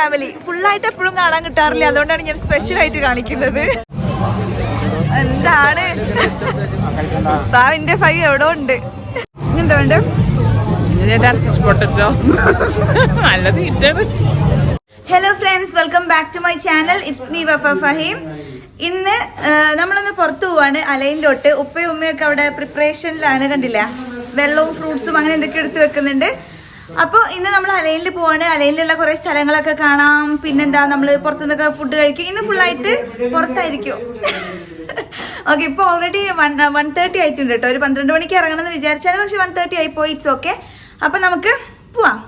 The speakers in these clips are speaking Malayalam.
ഫാമിലി. ഫുള്ളായിട്ട് എപ്പോഴും കാണാൻ കിട്ടാറില്ല, അതുകൊണ്ടാണ് ഞാൻ സ്പെഷ്യൽ ആയിട്ട് കാണിക്കുന്നത്. എന്താണ് എന്റെ ഫൈ എവിടെ ഉണ്ട്? എന്താ വേണ്ട? Hello friends, welcome back to my channel. It's me Wafa Faheem. ഇന്ന് നമ്മളൊന്ന് പുറത്തു പോവാണ് അലൈനിലോട്ട്. ഉപ്പയും ഉമ്മയൊക്കെ അവിടെ പ്രിപ്പറേഷനിലാണ്, കണ്ടില്ല, വെള്ളവും ഫ്രൂട്ട്സും അങ്ങനെ എന്തൊക്കെ എടുത്ത് വെക്കുന്നുണ്ട്. അപ്പോൾ ഇന്ന് നമ്മൾ അലൈനിൽ പോവാണ്. അലൈനിലുള്ള കുറേ സ്ഥലങ്ങളൊക്കെ കാണാം. പിന്നെന്താ, നമ്മൾ പുറത്തുനിന്നൊക്കെ ഫുഡ് കഴിക്കും. ഇന്ന് ഫുള്ളായിട്ട് പുറത്തായിരിക്കും. ഓക്കെ, ഇപ്പോൾ ഓൾറെഡി 1:30 ആയിട്ടുണ്ട് കേട്ടോ. ഒരു 12 മണിക്ക് ഇറങ്ങണമെന്ന് വിചാരിച്ചാണ്, പക്ഷെ 1:30 ആയിപ്പോയി. It's okay. അപ്പം നമുക്ക് പോവാം.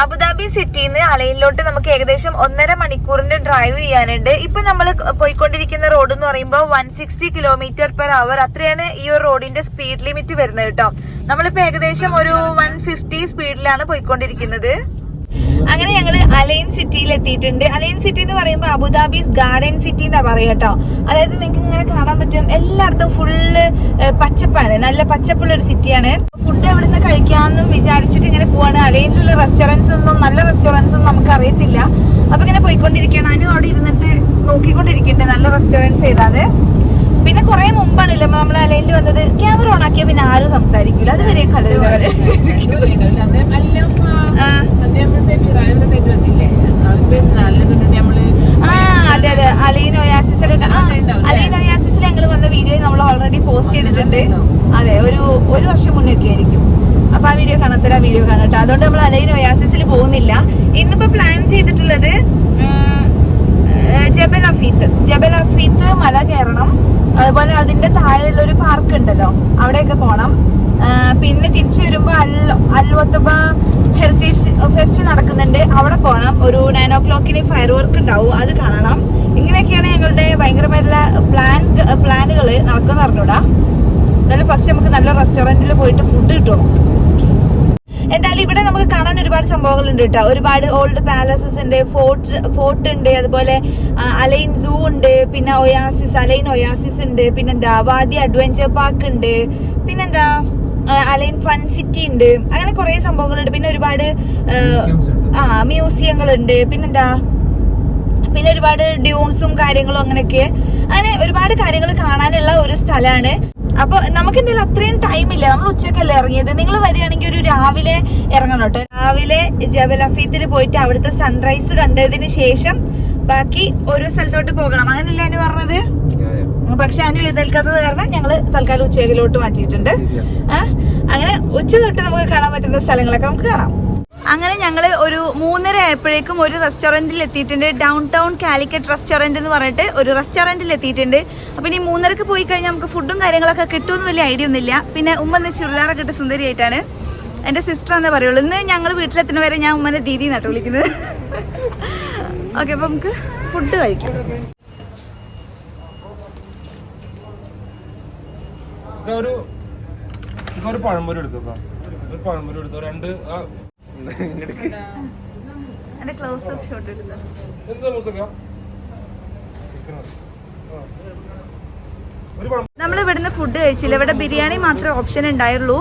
അബുദാബി സിറ്റിയിൽ നിന്ന് അലൈനിലോട്ട് നമുക്ക് ഏകദേശം 1.5 മണിക്കൂറിന്റെ ഡ്രൈവ് ചെയ്യാനുണ്ട്. ഇപ്പൊ നമ്മൾ പോയിക്കൊണ്ടിരിക്കുന്ന റോഡ് എന്ന് പറയുമ്പോൾ 160 km/h. അത്രയാണ് ഈ ഒരു റോഡിന്റെ സ്പീഡ് ലിമിറ്റ് വരുന്നത് കേട്ടോ. നമ്മളിപ്പോ ഏകദേശം ഒരു 150 സ്പീഡിലാണ് പോയിക്കൊണ്ടിരിക്കുന്നത്. അങ്ങനെ ഞങ്ങള് അലൈൻ സിറ്റിയിൽ എത്തിയിട്ടുണ്ട്. അലൈൻ സിറ്റി എന്ന് പറയുമ്പോൾ അബുദാബീസ് ഗാർഡൻ സിറ്റി എന്നാ പറയുക കേട്ടോ. അതായത് നിങ്ങൾക്ക് ഇങ്ങനെ കാണാൻ പറ്റും, എല്ലായിടത്തും ഫുള്ള് പച്ചപ്പാണ്, നല്ല പച്ചപ്പുള്ള ഒരു സിറ്റിയാണ്. ഫുഡ് എവിടെ നിന്ന് കഴിക്കാമെന്നും വിചാരിച്ചിട്ട് ഇങ്ങനെ പോവാണ്. അലൈനിലുള്ള നല്ല റെസ്റ്റോറൻറ്റ്സ് ഒന്നും നമുക്ക് അറിയത്തില്ല. അപ്പൊ ഇങ്ങനെ പോയിക്കൊണ്ടിരിക്കുകയാണ്. അനു അവിടെ ഇരുന്നിട്ട് നോക്കിക്കൊണ്ടിരിക്കുന്നുണ്ട് നല്ല റെസ്റ്റോറൻറ്റ്സ് ഏതാന്ന്. പിന്നെ കുറെ മുമ്പാണല്ലോ നമ്മൾ അലൈനിൽ വന്നത്. ക്യാമറ ഓൺ ആക്കിയാൽ പിന്നെ ആരും സംസാരിക്കില്ല, അതുവരെ കലരുകാര്. അതെ അതെ, അലൈൻ ഒയാസിസിൽ ഞങ്ങൾ വന്ന വീഡിയോ നമ്മൾ ഓൾറെഡി പോസ്റ്റ് ചെയ്തിട്ടുണ്ട്. അതെ, ഒരു വർഷം മുന്നേ ഒക്കെ ആയിരിക്കും. അപ്പൊ ആ വീഡിയോ കാണാത്തരാ, വീഡിയോ കാണട്ടെ. അതുകൊണ്ട് നമ്മൾ അലൈൻ ഒയാസിസിൽ പോകുന്നില്ല. ഇന്നിപ്പോ പ്ലാൻ ചെയ്തിട്ടുള്ളത് ജബൽ അഫീത്ത് മല കയറണം. അതുപോലെ അതിന്റെ താഴെയുള്ള ഒരു പാർക്ക് ഉണ്ടല്ലോ, അവിടെയൊക്കെ പോണം. പിന്നെ തിരിച്ചു വരുമ്പോ അൽവത്തബ ഹെറിറ്റേജ് ഫെസ്റ്റ് നടക്കുന്നുണ്ട്, അവിടെ പോകണം. ഒരു 9 o'clock ഫയർ വർക്ക് ഉണ്ടാവും, അത് കാണണം. ഇങ്ങനെയൊക്കെയാണ് ഞങ്ങളുടെ ഭയങ്കരമായിട്ടുള്ള പ്ലാനുകൾ നടക്കുന്ന അറിഞ്ഞൂടാ. എന്നാലും ഫസ്റ്റ് നമുക്ക് നല്ല റെസ്റ്റോറന്റിൽ പോയിട്ട് ഫുഡ് കിട്ടും. എന്തായാലും ഇവിടെ നമുക്ക് കാണാൻ ഒരുപാട് സംഭവങ്ങളുണ്ട് കേട്ടോ. ഒരുപാട് ഓൾഡ് പാലസസ് ഉണ്ട്, ഫോർട്ട് ഉണ്ട്, അതുപോലെ അലൈൻ സൂ ഉണ്ട്, പിന്നെ അലൈൻ ഒയാസിസ് ഉണ്ട്, പിന്നെന്താ വാദി അഡ്വഞ്ചർ പാർക്ക് ഉണ്ട്, പിന്നെന്താ അലൈൻ ഫൺ സിറ്റി ഉണ്ട്. അങ്ങനെ കുറെ സംഭവങ്ങളുണ്ട്. പിന്നെ ഒരുപാട് മ്യൂസിയങ്ങളുണ്ട്. പിന്നെ ഒരുപാട് ഡ്യൂൺസും കാര്യങ്ങളും അങ്ങനെയൊക്കെ. അങ്ങനെ ഒരുപാട് കാര്യങ്ങൾ കാണാനുള്ള ഒരു സ്ഥലമാണ്. അപ്പൊ നമുക്ക് എന്തായാലും അത്രയും ടൈമില്ല, നമ്മൾ ഉച്ചക്കല്ലേ ഇറങ്ങിയത്. നിങ്ങൾ വരികയാണെങ്കിൽ ഒരു രാവിലെ ഇറങ്ങണം കേട്ടോ. രാവിലെ ജബൽ അഫീത്തിൽ പോയിട്ട് അവിടുത്തെ സൺറൈസ് കണ്ടതിന് ശേഷം ബാക്കി ഓരോ സ്ഥലത്തോട്ട് പോകണം. അങ്ങനെയല്ലേ അനു പറഞ്ഞത്? പക്ഷെ അനു എഴുന്നേൽക്കാത്തത് കാരണം ഞങ്ങള് തൽക്കാലം ഉച്ചയിലോട്ട് മാറ്റിയിട്ടുണ്ട്. അങ്ങനെ ഉച്ച തൊട്ട് നമുക്ക് കാണാൻ പറ്റുന്ന സ്ഥലങ്ങളൊക്കെ നമുക്ക് കാണാം. അങ്ങനെ ഞങ്ങൾ ഒരു 3:30 ആയപ്പോഴേക്കും ഒരു റെസ്റ്റോറൻറ്റിൽ എത്തിയിട്ടുണ്ട്. ഡൗൺ ടൗൺ കാലിക്കറ്റ് റെസ്റ്റോറൻറ്റ് എന്ന് പറഞ്ഞിട്ട് ഒരു റെസ്റ്റോറൻറ്റിൽ എത്തിയിട്ടുണ്ട്. അപ്പം ഇനി 3:30 പോയി കഴിഞ്ഞാൽ നമുക്ക് ഫുഡും കാര്യങ്ങളൊക്കെ കിട്ടുമെന്ന് വലിയ ഐഡിയ ഒന്നുമില്ല. പിന്നെ ഉമ്മ ഇന്ന് ചുരിദാറൊക്കെ ഇട്ട് സുന്ദരിയായിട്ടാണ്. എൻ്റെ സിസ്റ്റർ എന്നേ പറയുള്ളൂ. ഇന്ന് ഞങ്ങൾ വീട്ടിലെത്തുന്ന വരെ ഞാൻ ഉമ്മനെ ദീദി നട്ട് വിളിക്കുന്നത്. ഓക്കെ, അപ്പം നമുക്ക് ഫുഡ് കഴിക്കാം. ഒരു പഴംപൊരി എടുത്തോ, പഴംപൊരി എടുത്തോ, രണ്ട് നമ്മൾ ഇവിടുന്ന് ഫുഡ് കഴിച്ചില്ല. ഇവിടെ ബിരിയാണി മാത്രമേ ഓപ്ഷൻ ഉണ്ടായുള്ളൂ.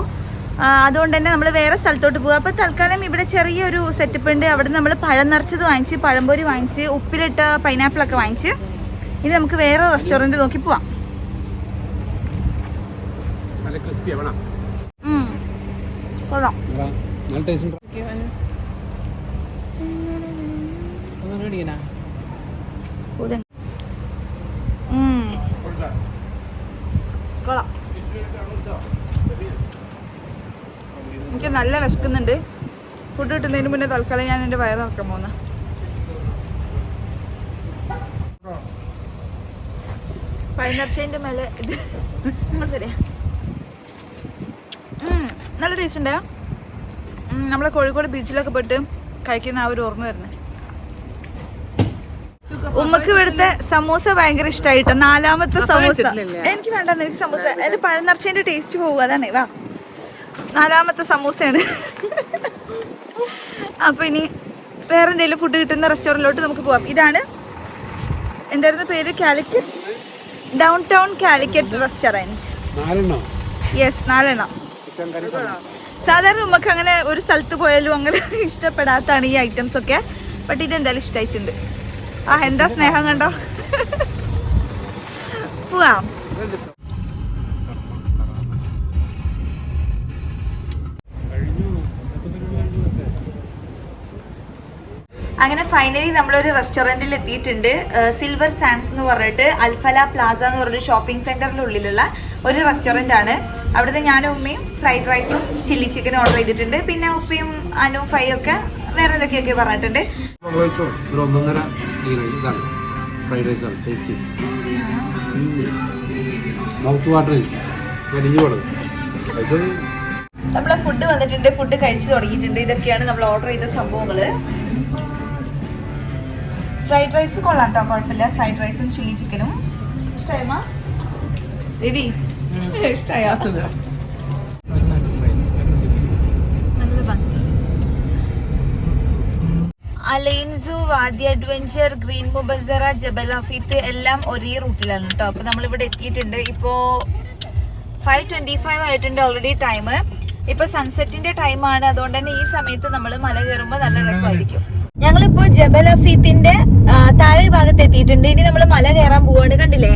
അതുകൊണ്ട് തന്നെ നമ്മൾ വേറെ സ്ഥലത്തോട്ട് പോകും. അപ്പോൾ തൽക്കാലം ഇവിടെ ചെറിയൊരു സെറ്റപ്പ് ഉണ്ട്. അവിടെ നമ്മൾ പഴം നിറച്ചത് വാങ്ങിച്ച്, പഴംപൊരി വാങ്ങിച്ച്, ഉപ്പിലിട്ട പൈനാപ്പിളൊക്കെ വാങ്ങിച്ച് ഇനി നമുക്ക് വേറെ റെസ്റ്റോറൻറ്റ് നോക്കി പോവാം. കൊള്ളാം. കൊള്ളാം. എനിക്ക് നല്ല വിശക്കുന്നുണ്ട്. ഫുഡ് കിട്ടുന്നതിന് മുന്നേ തൽക്കാലം ഞാൻ എൻ്റെ വയറ് നിറക്കാൻ പോകുന്ന. പഴനിറച്ചതിൻ്റെ മേലെ ഇത് തരാം. നല്ല ടേസ്റ്റ് ഉണ്ടാ. നമ്മളെ കോഴിക്കോട് ബീച്ചിലൊക്കെ പോയിട്ട് കഴിക്കുന്ന ആ ഒരു ഓർമ്മ വരുന്നത്. ഉമ്മക്ക് ഇവിടുത്തെ സമൂസ ഭയങ്കര ഇഷ്ടമായിട്ടോ. 4ാമത്തെ സമൂസ എനിക്ക് വേണ്ടെന്ന്. എനിക്ക് സമൂസ അതിൽ പഴം നിറച്ചതിന്റെ ടേസ്റ്റ് പോകും, അതാണ്. വാ, 4ാമത്തെ സമൂസയാണ്. അപ്പൊ ഇനി വേറെ എന്തെങ്കിലും ഫുഡ് കിട്ടുന്ന റെസ്റ്റോറൻറ്റിലോട്ട് നമുക്ക് പോവാം. ഇതാണ് എന്തായിരുന്നു പേര്? Calicut down town Calicut restaurant. Yes, 4 സാധാരണ നമുക്ക് അങ്ങനെ ഒരു സ്ഥലത്ത് പോയാലും അങ്ങനെ ഇഷ്ടപ്പെടാത്തതാണ് ഈ ഐറ്റംസ് ഒക്കെ. ബട്ട് ഇതെന്തായാലും ഇഷ്ടമായിട്ടുണ്ട്. ആ എന്താ സ്നേഹം കണ്ടോ. പോവാം. അങ്ങനെ ഫൈനലി നമ്മളൊരു റെസ്റ്റോറൻറ്റിൽ എത്തിയിട്ടുണ്ട്. സിൽവർ സാൻഡ്സ് എന്ന് പറഞ്ഞിട്ട് അൽഫല പ്ലാസ എന്ന് പറഞ്ഞൊരു ഷോപ്പിംഗ് സെന്ററിന്റെ ഉള്ളിലുള്ള ഒരു റെസ്റ്റോറൻ്റ് ആണ്. അവിടുത്തെ ഞാനും ഉമ്മയും ഫ്രൈഡ് റൈസും ചില്ലി ചിക്കനും ഓർഡർ ചെയ്തിട്ടുണ്ട്. പിന്നെ ഉപ്പയും അനു ഫ്രൈ ഒക്കെ വേറെ എന്തൊക്കെയൊക്കെ പറഞ്ഞിട്ടുണ്ട്. നമ്മളെ ഫുഡ് വന്നിട്ടുണ്ട്, ഫുഡ് കഴിച്ചു തുടങ്ങിയിട്ടുണ്ട്. ഇതൊക്കെയാണ് നമ്മൾ ഓർഡർ ചെയ്ത സംഭവങ്ങള്. ഫ്രൈഡ് റൈസ് കൊള്ളാം കേട്ടോ, കുഴപ്പമില്ല. ഫ്രൈഡ് റൈസും ചില്ലി ചിക്കനും ഇഷ്ടമായമാ ദീദി? ഇഷ്ടമായ അലൈൻസു, വാദി അഡ്വഞ്ചർ, ഗ്രീൻ മുബസറ, ജബൽ ഹഫീത്ത് എല്ലാം ഒരേ റൂട്ടിലാണ് കേട്ടോ. അപ്പൊ നമ്മളിവിടെ എത്തിയിട്ടുണ്ട്. ഇപ്പോ 5:25 ആയിട്ടുണ്ട് ഓൾറെഡി ടൈം. ഇപ്പൊ സൺസെറ്റിന്റെ ടൈമാണ്. അതുകൊണ്ട് തന്നെ ഈ സമയത്ത് നമ്മൾ മല കയറുമ്പോൾ നല്ല രസമായിരിക്കും. ഞങ്ങളിപ്പോ ജബൽ ഹഫീത്തിന്റെ താഴെ ഭാഗത്ത് എത്തിയിട്ടുണ്ട്. ഇനി നമ്മൾ മല കയറാൻ പോവാണ്. കണ്ടില്ലേ,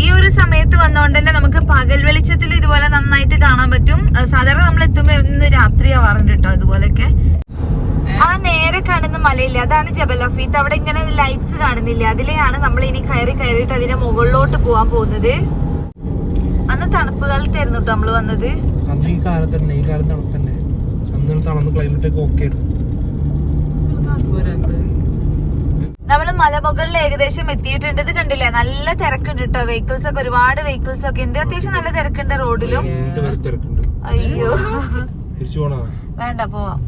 ഈ ഒരു സമയത്ത് വന്നോണ്ട് തന്നെ നമുക്ക് പകൽ വെളിച്ചത്തിൽ ഇതുപോലെ നന്നായിട്ട് കാണാൻ പറ്റും. സാധാരണ നമ്മൾ എത്തുമ്പോ ഇന്ന് രാത്രി ആവാറുണ്ട് കേട്ടോ അതുപോലൊക്കെ. ആ നേരെ കാണുന്ന മലയില്ലേ, അതാണ് ജബൽ ഹഫീത്ത്. അവിടെ ഇങ്ങനെ ലൈറ്റ്സ് കാണുന്നില്ല, അതിലെയാണ് നമ്മൾ ഇനി കയറിയിട്ട് അതിന്റെ മുകളിലോട്ട് പോവാൻ പോകുന്നത്. അന്ന് തണുപ്പ് കാലത്തായിരുന്നു കേട്ടോ നമ്മള് വന്നത്. നമ്മള് മലമുകളിൽ ഏകദേശം എത്തിയിട്ടുണ്ട്. ഇത് കണ്ടില്ലേ, നല്ല തിരക്കുണ്ട് കേട്ടോ. വെഹിക്കിൾസ് ഒക്കെ, ഒരുപാട് വെഹിക്കിൾസ് ഒക്കെ ഉണ്ട്. അത്യാവശ്യം നല്ല തിരക്കുണ്ട് റോഡിലും. അയ്യോ വേണ്ട, പോവാം.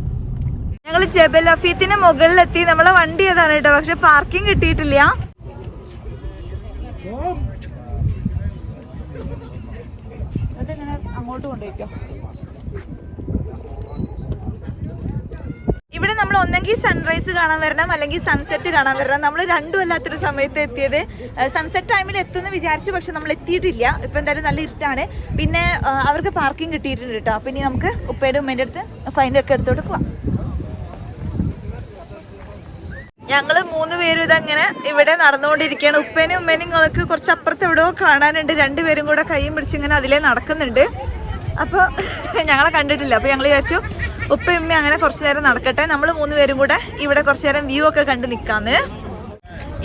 ഞങ്ങള് ജബൽ ഹഫീത്തിന് മുകളിലെത്തി. നമ്മളെ വണ്ടി ഏതാണ് കേട്ടോ, പക്ഷെ പാർക്കിംഗ് കിട്ടിയിട്ടില്ല. അങ്ങോട്ട് കൊണ്ടുപോയിക്കോ. ഇവിടെ നമ്മൾ ഒന്നെങ്കിൽ സൺറൈസ് കാണാൻ വരണം, അല്ലെങ്കിൽ സൺസെറ്റ് കാണാൻ വരണം. നമ്മൾ രണ്ടും അല്ലാത്തൊരു സമയത്ത് എത്തിയത്. സൺസെറ്റ് ടൈമിൽ എത്തുമെന്ന് വിചാരിച്ചു, പക്ഷെ നമ്മൾ എത്തിയിട്ടില്ല. ഇപ്പൊ എന്തായാലും നല്ല ഇരുട്ടാണ്. പിന്നെ അവർക്ക് പാർക്കിംഗ് കിട്ടിയിട്ടുണ്ട് കേട്ടോ. അപ്പൊ ഇനി നമുക്ക് ഉപ്പയുടെ ഉമ്മേന്റെ അടുത്ത് ഫൈനൊക്കെ എടുത്തോട്ട് പോവാം. ഞങ്ങള് 3 പേരും ഇതങ്ങനെ ഇവിടെ നടന്നുകൊണ്ടിരിക്കുകയാണ്. ഉപ്പേനും ഉമ്മേനും നിങ്ങൾക്ക് കുറച്ച് അപ്പുറത്ത് എവിടെയോ കാണാനുണ്ട്. 2 പേരും കൂടെ കൈയും പിടിച്ചിങ്ങനെ അതിലേ നടക്കുന്നുണ്ട്. അപ്പോൾ ഞങ്ങളെ കണ്ടിട്ടില്ല. അപ്പോൾ ഞങ്ങൾ വിചാരിച്ചു ഉപ്പയും ഉമ്മയും അങ്ങനെ കുറച്ച് നേരം നടക്കട്ടെ, നമ്മൾ 3 പേരും കൂടെ ഇവിടെ കുറച്ച് നേരം വ്യൂ ഒക്കെ കണ്ട് നിൽക്കാന്ന്.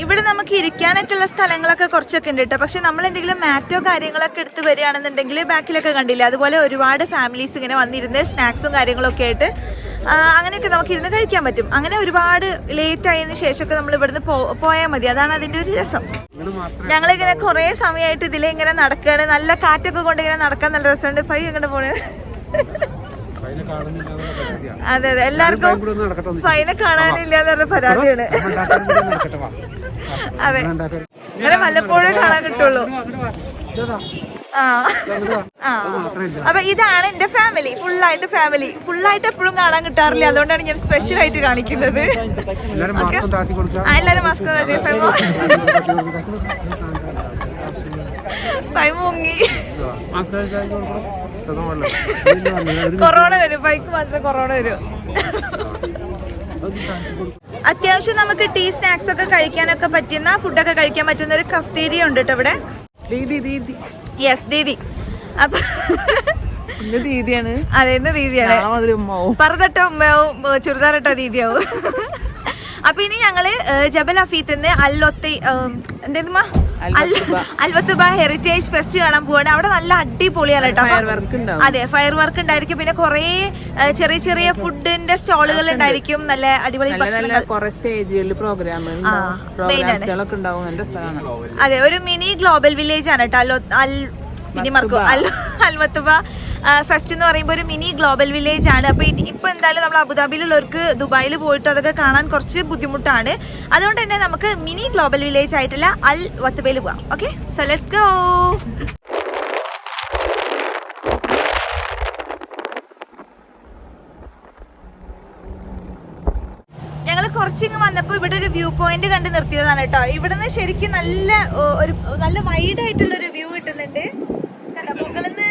ഇവിടെ നമുക്ക് ഇരിക്കാനൊക്കെ ഉള്ള സ്ഥലങ്ങളൊക്കെ കുറച്ചൊക്കെ ഉണ്ട് കേട്ടോ. പക്ഷെ നമ്മൾ എന്തെങ്കിലും മാറ്റോ കാര്യങ്ങളൊക്കെ എടുത്ത് വരികയാണെന്നുണ്ടെങ്കിൽ ബാക്കിലൊക്കെ കണ്ടില്ല, അതുപോലെ ഒരുപാട് ഫാമിലീസ് ഇങ്ങനെ വന്നിരുന്ന് സ്നാക്സും കാര്യങ്ങളൊക്കെ ആയിട്ട് അങ്ങനെയൊക്കെ നമുക്ക് ഇരുന്ന് കഴിക്കാൻ പറ്റും. അങ്ങനെ ഒരുപാട് ലേറ്റ് ആയതിനു ശേഷമൊക്കെ നമ്മൾ ഇവിടുന്ന് പോയാൽ മതി. അതാണ് അതിൻ്റെ ഒരു രസം. ഞങ്ങളിങ്ങനെ കുറേ സമയമായിട്ട് ഇതിലെ ഇങ്ങനെ നടക്കുകയാണ്. നല്ല കാറ്റൊക്കെ കൊണ്ട് ഇങ്ങനെ നടക്കാൻ നല്ല രസമുണ്ട്. ഫൈ എങ്ങനെ പോണ്? അതെ അതെ, എല്ലാവർക്കും ഫൈനെ കാണാനില്ല എന്ന് പറഞ്ഞ പരാതിയാണ്. അതെ, അങ്ങനെ വല്ലപ്പോഴും കാണാൻ കിട്ടുള്ളൂ. അപ്പൊ ഇതാണ് എന്റെ ഫാമിലി, ഫുള്ളായിട്ട് എപ്പോഴും കാണാൻ കിട്ടാറില്ല. അതുകൊണ്ടാണ് ഞാൻ സ്പെഷ്യൽ ആയിട്ട് കാണിക്കുന്നത്. എല്ലാരും മാസ്ക് മുങ്ങി. കൊറോണ വരും, പൈക്ക് മാത്രമേ കൊറോണ വരും. അത്യാവശ്യം നമുക്ക് ടീ സ്നാക്സ് ഒക്കെ കഴിക്കാനൊക്കെ പറ്റുന്ന, ഫുഡൊക്കെ കഴിക്കാൻ പറ്റുന്ന ഒരു കഫ്തീരിയ ഉണ്ട് കേട്ടോ ഇവിടെ. യെസ്, ദീദി. അപ്പൊ ദീദിയാണ്. അതെ, ഇന്ന് ദീദിയാണ്. പറതട്ട ഉമ്മയാവും, ചുരിദാറിട്ട ദീദിയാവും. അപ്പൊ ഇനി ഞങ്ങള് ജബൽ ഹഫീത്ത് അൽവത്തുബ ഹെറിറ്റേജ് ഫെസ്റ്റ് കാണാൻ പോവാണ്. അവിടെ നല്ല അടിപൊളിയാണ് കേട്ടോ. അതെ, ഫയർ വർക്ക് ഉണ്ടായിരിക്കും. പിന്നെ കുറെ ചെറിയ ചെറിയ ഫുഡിന്റെ സ്റ്റോളുകൾ ഉണ്ടായിരിക്കും. നല്ല അടിപൊളി ഭക്ഷണങ്ങൾ. അതെ, ഒരു മിനി ഗ്ലോബൽ വില്ലേജ് ആണ് കേട്ടോ അൽവത്തുബ ഫെസ്റ്റ് എന്ന് പറയുമ്പോൾ. ഒരു മിനി ഗ്ലോബൽ വില്ലേജ് ആണ്. അപ്പൊ ഇപ്പൊ എന്തായാലും നമ്മൾ അബുദാബിയിലുള്ളവർക്ക് ദുബായിൽ പോയിട്ട് അതൊക്കെ കാണാൻ കുറച്ച് ബുദ്ധിമുട്ടാണ്. അതുകൊണ്ട് തന്നെ നമുക്ക് മിനി ഗ്ലോബൽ വില്ലേജ് ആയിട്ടുള്ള അൽ വത്തുബയിൽ പോവാം. Okay, so let's go. ഞങ്ങൾ കുറച്ചിങ്ങ് വന്നപ്പോൾ ഇവിടെ ഒരു വ്യൂ പോയിന്റ് കണ്ട് നിർത്തിയതാണ് കേട്ടോ. ഇവിടുന്ന് ശരിക്കും നല്ല വൈഡ് ആയിട്ടുള്ള ഒരു വ്യൂ കിട്ടുന്നുണ്ട്. മുകളിൽ നിന്ന്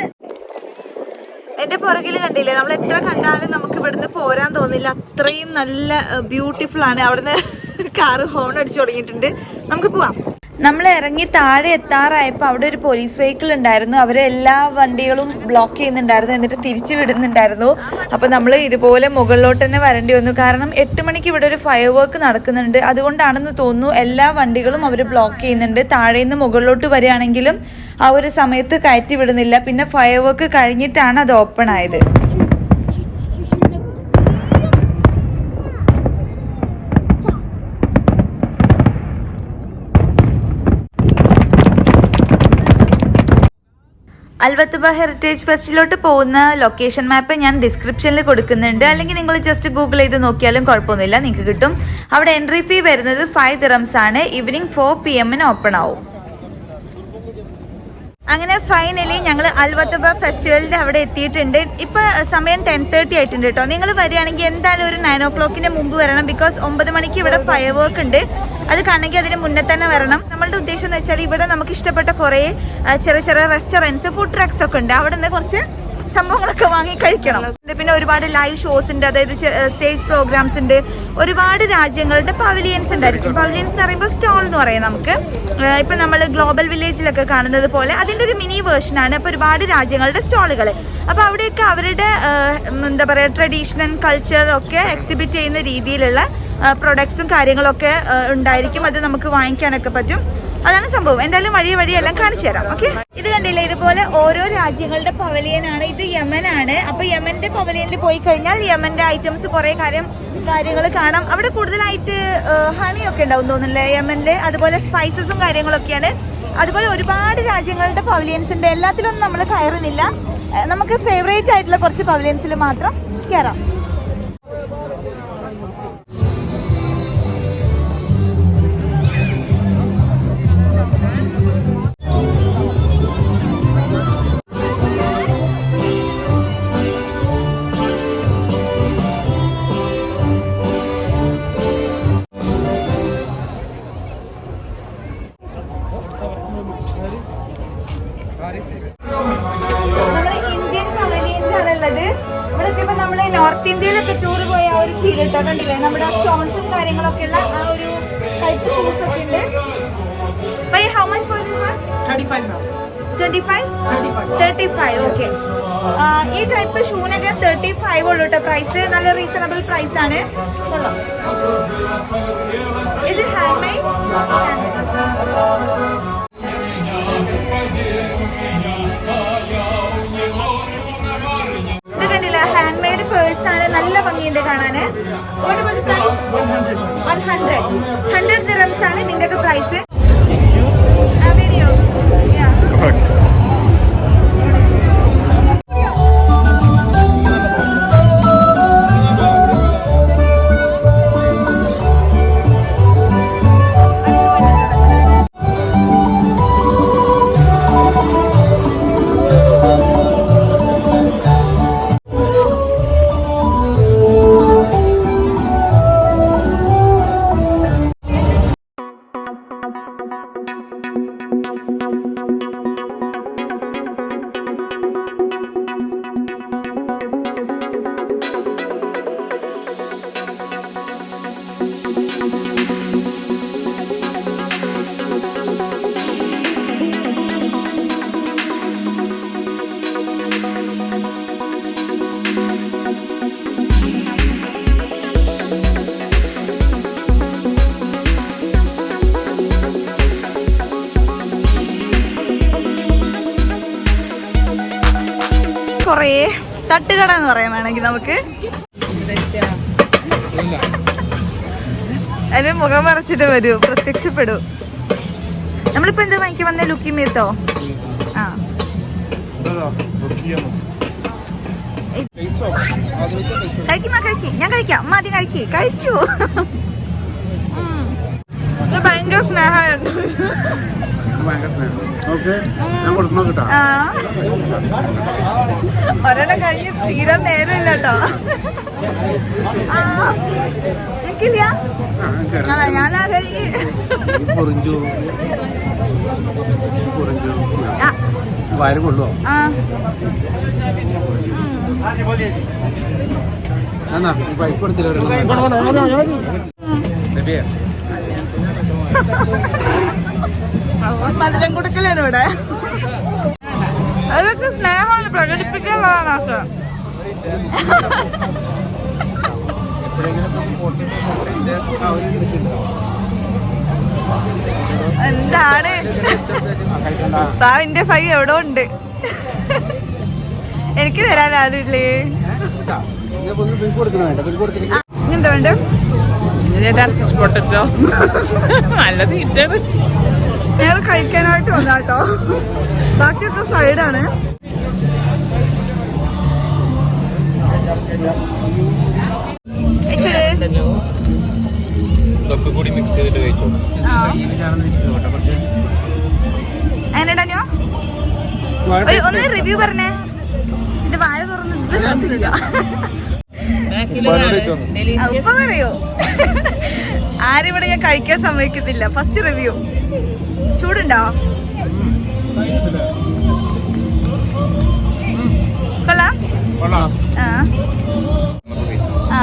എന്റെ പുറകിൽ കണ്ടില്ലേ, നമ്മൾ എത്ര കണ്ടാലും നമുക്ക് ഇവിടുന്ന് പോരാൻ തോന്നില്ല. അത്രയും നല്ല ബ്യൂട്ടിഫുൾ ആണ്. അവിടുന്ന് കാറ് ഹോൺ അടിച്ചു തുടങ്ങിയിട്ടുണ്ട്. നമുക്ക് പോവാം. നമ്മൾ ഇറങ്ങി താഴെ എത്താറായപ്പോൾ അവിടെ ഒരു പോലീസ് വെഹിക്കിൾ ഉണ്ടായിരുന്നു. അവരെ എല്ലാ വണ്ടികളും ബ്ലോക്ക് ചെയ്യുന്നുണ്ടായിരുന്നു, എന്നിട്ട് തിരിച്ചു വിടുന്നുണ്ടായിരുന്നു. അപ്പോൾ നമ്മൾ ഇതുപോലെ മുകളിലോട്ട് തന്നെ വരേണ്ടി വന്നു. കാരണം 8 മണിക്ക് ഇവിടെ ഒരു ഫയർ വർക്ക് നടക്കുന്നുണ്ട്. അതുകൊണ്ടാണെന്ന് തോന്നുന്നു എല്ലാ വണ്ടികളും അവർ ബ്ലോക്ക് ചെയ്യുന്നുണ്ട്. താഴെ നിന്ന് മുകളിലോട്ട് വരികയാണെങ്കിലും ആ ഒരു സമയത്ത് കയറ്റി വിടുന്നില്ല. പിന്നെ ഫയർ വർക്ക് കഴിഞ്ഞിട്ടാണ് അത് ഓപ്പൺ ആയത്. അൽവത്തുബ ഹെറിറ്റേജ് ഫെസ്റ്റിലോട്ട് പോകുന്ന ലൊക്കേഷൻ മാപ്പ് ഞാൻ ഡിസ്ക്രിപ്ഷനിൽ കൊടുക്കുന്നുണ്ട്. അല്ലെങ്കിൽ നിങ്ങൾ ജസ്റ്റ് ഗൂഗിൾ ചെയ്ത് നോക്കിയാലും കുഴപ്പമൊന്നുമില്ല, നിങ്ങൾക്ക് കിട്ടും. അവിടെ എൻട്രി ഫീ വരുന്നത് 5 ദിറംസ് ആണ്. ഈവനിങ് 4 PM ഓപ്പൺ ആവും. അങ്ങനെ ഫൈനലി ഞങ്ങൾ അൽവത്തുബ ഫെസ്റ്റിവലിൻ്റെ അവിടെ എത്തിയിട്ടുണ്ട്. ഇപ്പോൾ സമയം 10:30 ആയിട്ടുണ്ട് കേട്ടോ. നിങ്ങൾ വരികയാണെങ്കിൽ എന്തായാലും ഒരു 9 o'clock മുമ്പ് വരണം. ബിക്കോസ് 9 മണിക്ക് ഇവിടെ ഫയർ വർക്ക് ഉണ്ട്. അത് കാണണമെങ്കിൽ അതിന് മുന്നേ തന്നെ വരണം. നമ്മളുടെ ഉദ്ദേശം എന്ന് വെച്ചാൽ ഇവിടെ നമുക്ക് ഇഷ്ടപ്പെട്ട കുറേ ചെറിയ ചെറിയ റെസ്റ്റോറൻറ്റ്സ്, ഫുഡ് ട്രക്സ് ഒക്കെ ഉണ്ട്. അവിടെ നിന്ന് കുറച്ച് സംഭവങ്ങളൊക്കെ വാങ്ങി കഴിക്കണം. പിന്നെ ഒരുപാട് ലൈവ് ഷോസ് ഉണ്ട്, അതായത് സ്റ്റേജ് പ്രോഗ്രാംസ് ഉണ്ട്. ഒരുപാട് രാജ്യങ്ങളുടെ പവലിയൻസ് ഉണ്ടായിരിക്കും. പവലിയൻസ് എന്ന് പറയുമ്പോൾ സ്റ്റോൾ എന്ന് പറയാം. നമുക്ക് ഇപ്പം നമ്മൾ ഗ്ലോബൽ വില്ലേജിലൊക്കെ കാണുന്നത് പോലെ അതിൻ്റെ ഒരു മിനി വേർഷനാണ്. അപ്പോൾ ഒരുപാട് രാജ്യങ്ങളുടെ സ്റ്റോളുകൾ. അപ്പോൾ അവിടെയൊക്കെ അവരുടെ എന്താ പറയുക, ട്രഡീഷണൽ കൾച്ചർ ഒക്കെ എക്സിബിറ്റ് ചെയ്യുന്ന രീതിയിലുള്ള പ്രൊഡക്ട്സും കാര്യങ്ങളൊക്കെ ഉണ്ടായിരിക്കും. അത് നമുക്ക് വാങ്ങിക്കാനൊക്കെ പറ്റും. അതാണ് സംഭവം. എന്തായാലും വഴിയെല്ലാം കാണിച്ചു തരാം. ഓക്കെ, ഇത് കണ്ടില്ലേ, ഇതുപോലെ ഓരോ രാജ്യങ്ങളുടെ പവലിയനാണ്. ഇത് യമനാണ്. അപ്പൊ യമന്റെ പവലിയനിൽ പോയി കഴിഞ്ഞാൽ യമന്റെ ഐറ്റംസ് കുറെ കാര്യങ്ങൾ കാണാം. അവിടെ കൂടുതലായിട്ട് ഹണി ഒക്കെ ഉണ്ടാവും തോന്നുന്നില്ലേ യമനില്. അതുപോലെ സ്പൈസസും കാര്യങ്ങളൊക്കെയാണ്. അതുപോലെ ഒരുപാട് രാജ്യങ്ങളുടെ പവലിയൻസ് ഉണ്ട്. എല്ലാത്തിലൊന്നും നമ്മൾ കയറുന്നില്ല. നമുക്ക് ഫേവറേറ്റ് ആയിട്ടുള്ള കുറച്ച് പവലിയൻസിൽ മാത്രം കയറാം. നോർത്ത് ഇന്ത്യയിലൊക്കെ ടൂർ പോയ ആ ഒരു ഫീൽ ഇട്ടോ. കണ്ടില്ലേ, നമ്മുടെ സ്റ്റോൺസും കാര്യങ്ങളൊക്കെ ഉള്ള ആ ഒരു ടൈപ്പ് ഷൂസ് ഒക്കെ ഉണ്ട്. How much for this one? 35. Okay, ഈ ടൈപ്പ് ഷൂനൊക്കെ 35 ഉള്ളൂ കേട്ടോ പ്രൈസ്. നല്ല റീസണബിൾ പ്രൈസ് ആണ്. കൊള്ളാം. Is it hand made? ഇത് കണ്ടില്ല, ഹാൻഡ് മെയ്ഡ് പേഴ്സ് ആണ്. നല്ല ഭംഗിയുണ്ട് കാണാന്. 100 ദിറംസ് ആണ് ഇതിന്റെ ഒക്കെ പ്രൈസ്. വീഡിയോ കുറേ തട്ടുകട എന്ന് പറയാൻ വേണമെങ്കിൽ നമുക്ക്. അതിന് മുഖം മറച്ചിട്ട് വരൂ, പ്രത്യക്ഷപ്പെടൂ. നമ്മളിപ്പോ എന്താ വാങ്ങിക്കാൻ വന്ന ലുക്കിമീത്തോ? ആ, ഞാൻ കഴിക്കാം. അമ്മ ആദ്യം കഴിക്കൂ. ഭയങ്കര സ്നേഹമായിരുന്നു. ഒരെണ്ണം കഴിഞ്ഞ് തീരാൻ നേരമില്ല കേട്ടോ. എനിക്കില്ല, ഞാനാരെ മധുരം കൊടുക്കലാണ് ഇവിടെ. അതൊക്കെ സ്നേഹമാണ്, പ്രകടിപ്പിക്കാനുള്ളതാണ് ആശ. എന്താണ് താവിന്റെ ഫൈ എവിടെ ഉണ്ട്? എനിക്ക് തരാൻ ആരുമില്ലേ? എന്താ വേണ്ട? നല്ല തീറ്റാണ്. നേരെ കഴിക്കാനായിട്ട് വന്നാട്ടോ. ബാക്കിയൊക്കെ സൈഡാണ്. ഇതൊക്കെ കൂടി മിക്സ് ചെയ്തിട്ട് കഴിച്ചോ. എങ്ങനെയാ ഒന്ന് റിവ്യൂ പറഞ്ഞേ. എന്റെ വായ തുറന്ന് ഉപ്പ പറയോ? ആരിവിടെ ഞാൻ കഴിക്കാൻ സമ്മതിക്കത്തില്ല. First review. ചൂടുണ്ടോ? കൊള്ളാം. ആ ആ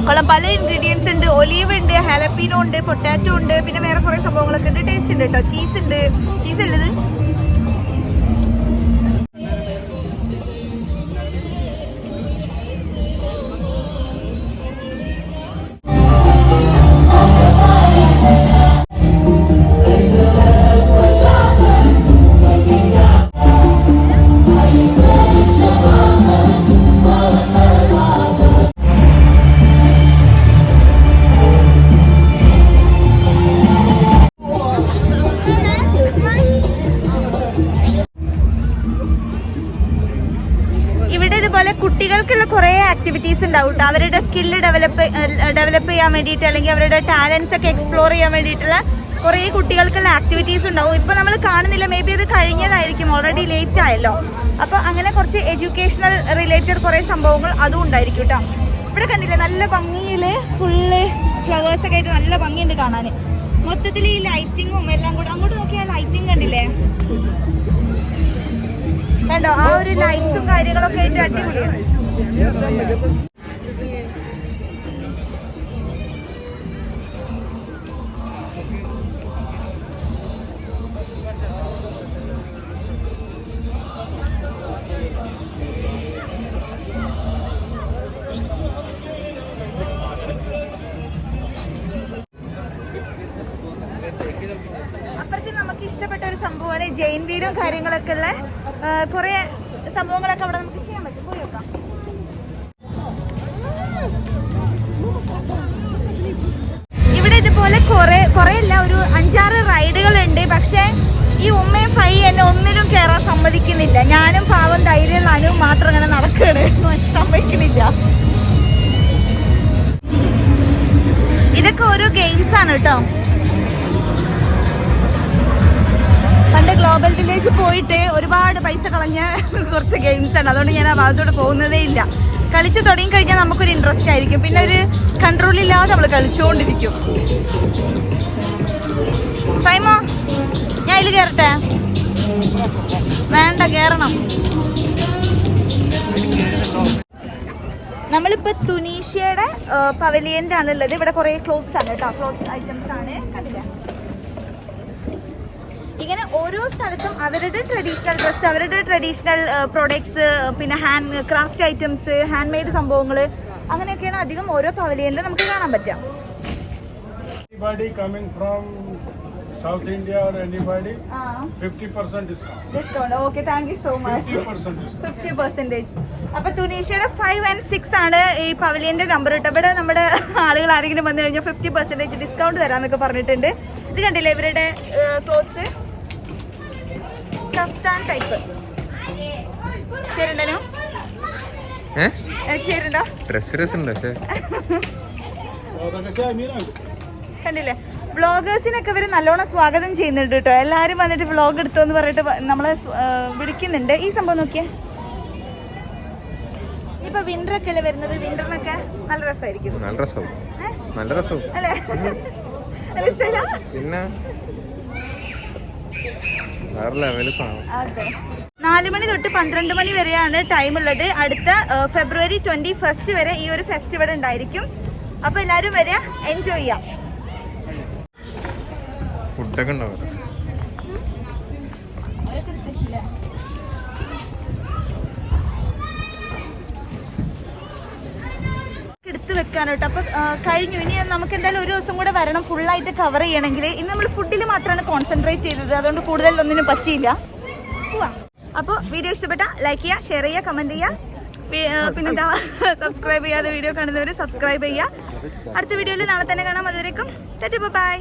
കൊള്ളാം. പല ഇൻഗ്രീഡിയൻസ് ഉണ്ട്. ഒലീവ് ഉണ്ട്, ഹാലപ്പീനോ ഉണ്ട്, പൊട്ടാറ്റോ ഉണ്ട്, പിന്നെ വേറെ കുറെ സംഭവങ്ങളൊക്കെ ഉണ്ട്. ടേസ്റ്റ് ഉണ്ട് കേട്ടോ. ചീസ് ഉണ്ട്. ചീസ് ഉള്ളത് കുട്ടികൾക്കുള്ള കുറേ ആക്ടിവിറ്റീസ് ഉണ്ടാവും കേട്ടോ. അവരുടെ സ്കില്ല് ഡെവലപ്പ് ചെയ്യാൻ വേണ്ടിയിട്ട്, അല്ലെങ്കിൽ അവരുടെ ടാലൻസ് ഒക്കെ എക്സ്പ്ലോർ ചെയ്യാൻ വേണ്ടിയിട്ടുള്ള കുറേ കുട്ടികൾക്കുള്ള ആക്ടിവിറ്റീസ് ഉണ്ടാവും. ഇപ്പം നമ്മൾ കാണുന്നില്ല, മേ ബി അത് കഴിഞ്ഞതായിരിക്കും, ഓൾറെഡി ലേറ്റ് ആയല്ലോ. അപ്പോൾ അങ്ങനെ കുറച്ച് എഡ്യൂക്കേഷണൽ റിലേറ്റഡ് കുറേ സംഭവങ്ങൾ അതും ഉണ്ടായിരിക്കും കേട്ടോ. ഇവിടെ കണ്ടില്ലേ നല്ല ഭംഗിയിൽ ഫുള്ള് ഫ്ലവേഴ്സൊക്കെ ആയിട്ട് നല്ല ഭംഗിയുണ്ട് കാണാൻ. മൊത്തത്തിൽ ഈ ലൈറ്റിങ്ങും എല്ലാം കൂടെ അങ്ങോട്ട് നോക്കിയാൽ ലൈറ്റിങ് കണ്ടില്ലേ? കണ്ടോ? ആ ഒരു ലൈറ്റ്സും കാര്യങ്ങളൊക്കെ ആയിട്ട് അടിപൊളിയാണ്. അപ്പുറത്ത് നമുക്ക് ഇഷ്ടപ്പെട്ട ഒരു സംഭവമാണ് ജെയിൻ വീലും കാര്യങ്ങളൊക്കെ ഉള്ള കുറെ സംഭവങ്ങളൊക്കെ അവിടെ നമുക്ക് ചെയ്യാൻ പറ്റും. പോയി നോക്കാം. ഇവിടെ ഇതുപോലെ കുറെ അല്ല, ഒരു 5-6 റൈഡുകളുണ്ട്. പക്ഷെ ഈ ഉമ്മയും ഫൈ എന്നെ ഒന്നിനും കയറാൻ സമ്മതിക്കുന്നില്ല. ഞാനും പാവം ധൈര്യമുള്ള അനുവും മാത്രം ഇങ്ങനെ നടക്കുകയാണ്, സമ്മതിക്കുന്നില്ല. ഇതൊക്കെ ഓരോ ഗെയിംസ് ആണ് കേട്ടോ. പണ്ട് ഗ്ലോബൽ വില്ലേജ് പോയിട്ട് ഒരുപാട് പൈസ കളഞ്ഞ കുറച്ച് ഗെയിംസ് ആണ്. അതുകൊണ്ട് ഞാൻ ആ ഭാഗത്തോട്ട് പോകുന്നതേ ഇല്ല. കളിച്ച് തുടങ്ങി കഴിഞ്ഞാൽ നമുക്കൊരു ഇൻട്രസ്റ്റ് ആയിരിക്കും, പിന്നെ ഒരു കൺട്രോൾ ഇല്ലാതെ നമ്മൾ കളിച്ചുകൊണ്ടിരിക്കും. ഫൈമോ, ഞാൻ ഇതിൽ കയറട്ടെ? വേണ്ട, കയറണം. നമ്മളിപ്പോൾ തുനീഷ്യയുടെ പവലിയൻ്റെ ആണുള്ളത്. ഇവിടെ കുറേ ക്ലോത്ത്സ് ആണ് കേട്ടോ, ക്ലോത്ത് ഐറ്റംസ് ആണ്. കണ്ടില്ല? ഇങ്ങനെ ഓരോ സ്ഥലത്തും അവരുടെ ട്രഡീഷണൽ ഡ്രസ്സ്, അവരുടെ ട്രഡീഷണൽ പ്രൊഡക്ട്സ്, പിന്നെ hand craft items, hand made സംഭവങ്ങൾ, അങ്ങനെയൊക്കെയാണ് അധികം ഓരോ പവലിയനിലും നമുക്ക് കാണാൻ പറ്റുക. South India or anybody, 50% discount. Discount. Okay, thank you so much. 50% discount. 50%. അപ്പോൾ തുനീഷ്യയുടെ 5 and 6 ആണ് ഈ പവലിയന്റെ നമ്പർ കേട്ടോ. ഇവിടെ നമ്മുടെ ആളുകൾ ആരെങ്കിലും വന്നു കഴിഞ്ഞാൽ 50% ഡിസ്കൗണ്ട് തരാന്നൊക്കെ പറഞ്ഞിട്ടുണ്ട്. ഇത് കണ്ടില്ലേ ഇവരുടെ ക്ലോത്ത്സ്, കഫ്താൻ ടൈപ്പ്. ചേരുണ്ടോ? ചേരുണ്ടോ? കണ്ടില്ലേ? വ്ളോഗേഴ്സിനൊക്കെ ഇവർ നല്ലോണം സ്വാഗതം ചെയ്യുന്നുണ്ട് കേട്ടോ. എല്ലാവരും വന്നിട്ട് വ്ളോഗ് എടുത്തോന്ന് പറഞ്ഞിട്ട് നമ്മളെ വിളിക്കുന്നുണ്ട്. ഈ സംഭവം നോക്കിയേ. ഇപ്പൊ വിന്ററൊക്കെ അല്ലേ വരുന്നത്, വിന്ററിനൊക്കെ നല്ല രസമായിരിക്കും. നല്ല രസവും അല്ലേ? നല്ല ഇഷ്ടമല്ല? പിന്നെ വേറെ ലെവല് സാധനം. അതെ 4 മണി തൊട്ട് 12 മണി വരെയാണ് ടൈം ഉള്ളത്. അടുത്ത ഫെബ്രുവരി 21 വരെ ഈ ഒരു ഫെസ്റ്റിവൽ ഉണ്ടായിരിക്കും. അപ്പൊ എല്ലാരും വരിക, എൻജോയ് ചെയ്യാം. ഫുഡൊക്കെ ഉണ്ടാവും. എടുത്ത് വെക്കാനോട്ടോ. അപ്പൊ കഴിഞ്ഞു. ഇനി നമുക്ക് എന്തായാലും ഒരു ദിവസം കൂടെ വരണം ഫുള്ളായിട്ട് കവർ ചെയ്യണമെങ്കിൽ. ഇന്ന് നമ്മൾ ഫുഡിൽ മാത്രമാണ് കോൺസെൻട്രേറ്റ് ചെയ്തത്, അതുകൊണ്ട് കൂടുതൽ ഒന്നിനും പറ്റിയില്ല. അപ്പോൾ വീഡിയോ ഇഷ്ടപ്പെട്ട ലൈക്ക് ചെയ്യുക, ഷെയർ ചെയ്യുക, കമന്റ് ചെയ്യുക. പിന്നെന്താ സബ്സ്ക്രൈബ് ചെയ്യാതെ വീഡിയോ കാണുന്നവർ സബ്സ്ക്രൈബ് ചെയ്യുക. അടുത്ത വീഡിയോയിൽ നാളെ തന്നെ കാണാം. അതുവരേക്കും ബൈ.